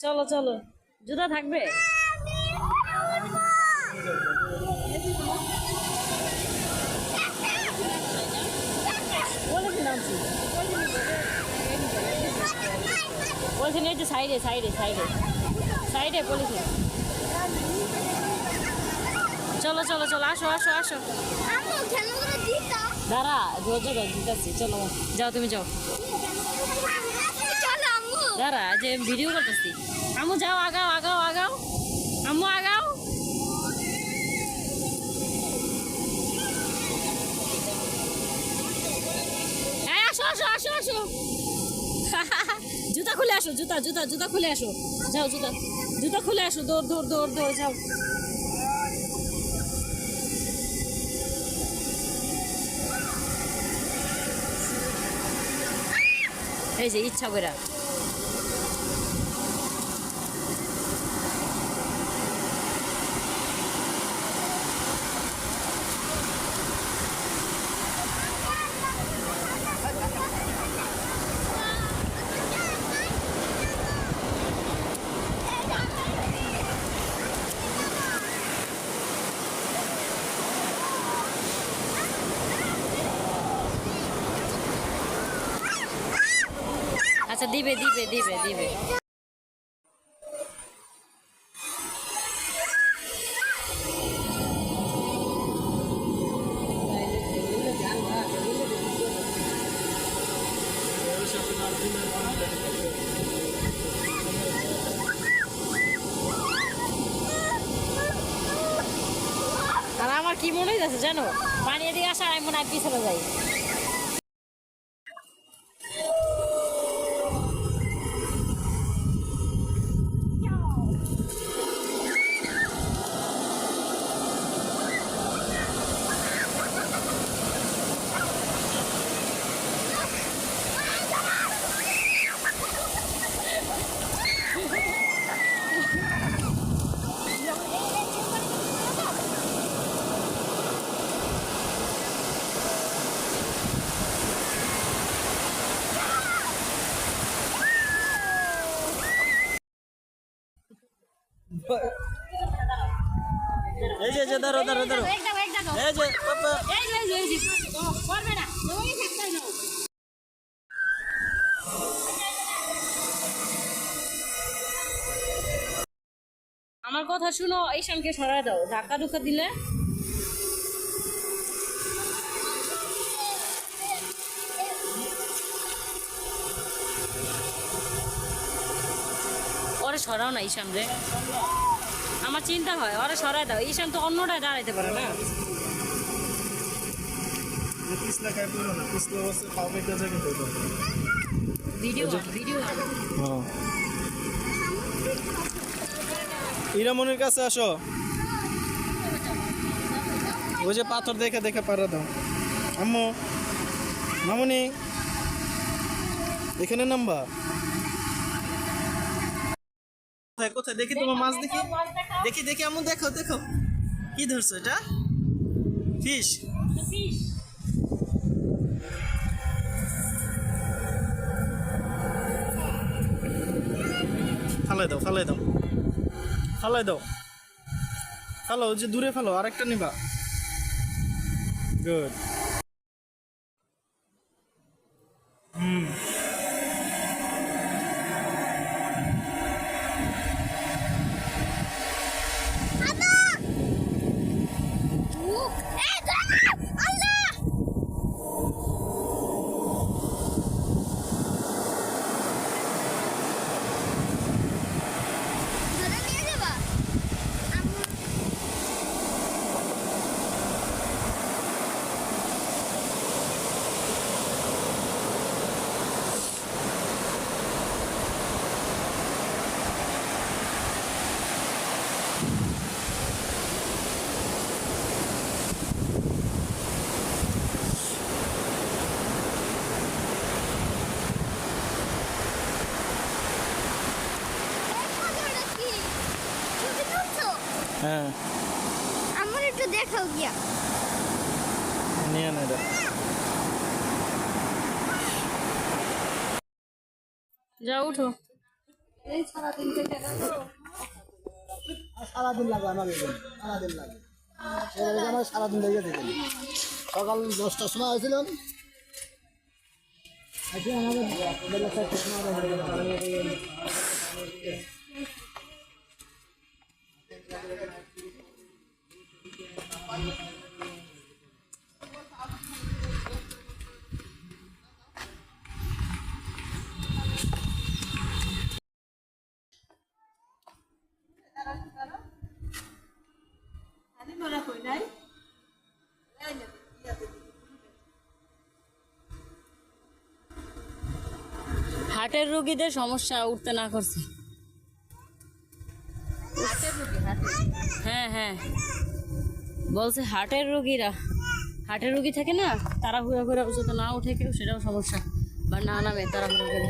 চলো চলো, জুতা থাকবে? বলছেন এই যে সাইডে সাইডে সাইডে সাইডে বলেছেন। চলো চলো চলো, আসো আসো আসো। দাঁড়া, দিতেছি, চলো যাও, তুমি যাও। দাঁড়া, যে ভিডিও করতেছি। আম্মু যাও, আগাও আগাও আগাও, আম্মু আগাও। হ্যাঁ আসো আসো আসো আসো। জুতা খুলে আসো, জুতা জুতা জুতা খুলে আসো, যাও জুতা জুতা খুলে আসো, দৌড় দৌড় দৌড় দৌড় যাও। এই যে ইচ্ছা করে আচ্ছা, দিবে দিবে দিবে দিবে। আর আমার কি মনে হইতেছে জানো, পানি এদিকে আসা আমি মনে হয় পিছনে যাই। এই যে ধরো ধরো ধরো, এই যে পাপা, আমার কথা শুনো, ঈশানকে সরায় দাও, ধাক্কা ধুক্কা দিলে। ওরে সরাও না ঈশান রে, আমার চিন্তা হয়, ওরে সরায় দাও। ঈশান তো অন্যটায় দাঁড়াইতে পারে না। ভিডিও ভিডিও ইরামনির কাছে আসো, ওই যে পাথর দেখে দেখে পারা দাও। আম্মু, মামুনি, এখানে নাম্বা কোথায় কোথায় দেখি তোমার মাছ, দেখি দেখি দেখি আম্মু, দেখো দেখো কি ধরছো, এটা ফিশ। ফালাই দাও ফালাই দাও ফালাই দাও, ফালো, ওই যে দূরে ফালো, আরেকটা নিবা। গুড। হ্যাঁ, আমার একটু দেখাও গিয়া নিয়ে না এটা। যাও উঠো। সারাদিন লাগবে আমার এখানে, সারাদিন লাগবে সেভাবে আমার সারাদিন লেগে থেকে সকাল 10টার সময় হয়েছিলাম আজকে আমাদের বেলা 4টার সময় হয়ে গেল। হার্টের রোগীদের সমস্যা উঠতে না করছে। হ্যাঁ হ্যাঁ, বলছে হার্টের রোগীরা, হার্টের রোগী থাকে না, তারা ঘুরে ঘুরে যাতে না উঠে কেউ, সেটাও সমস্যা, বা না নামে তারা ঘুরে ঘুরে।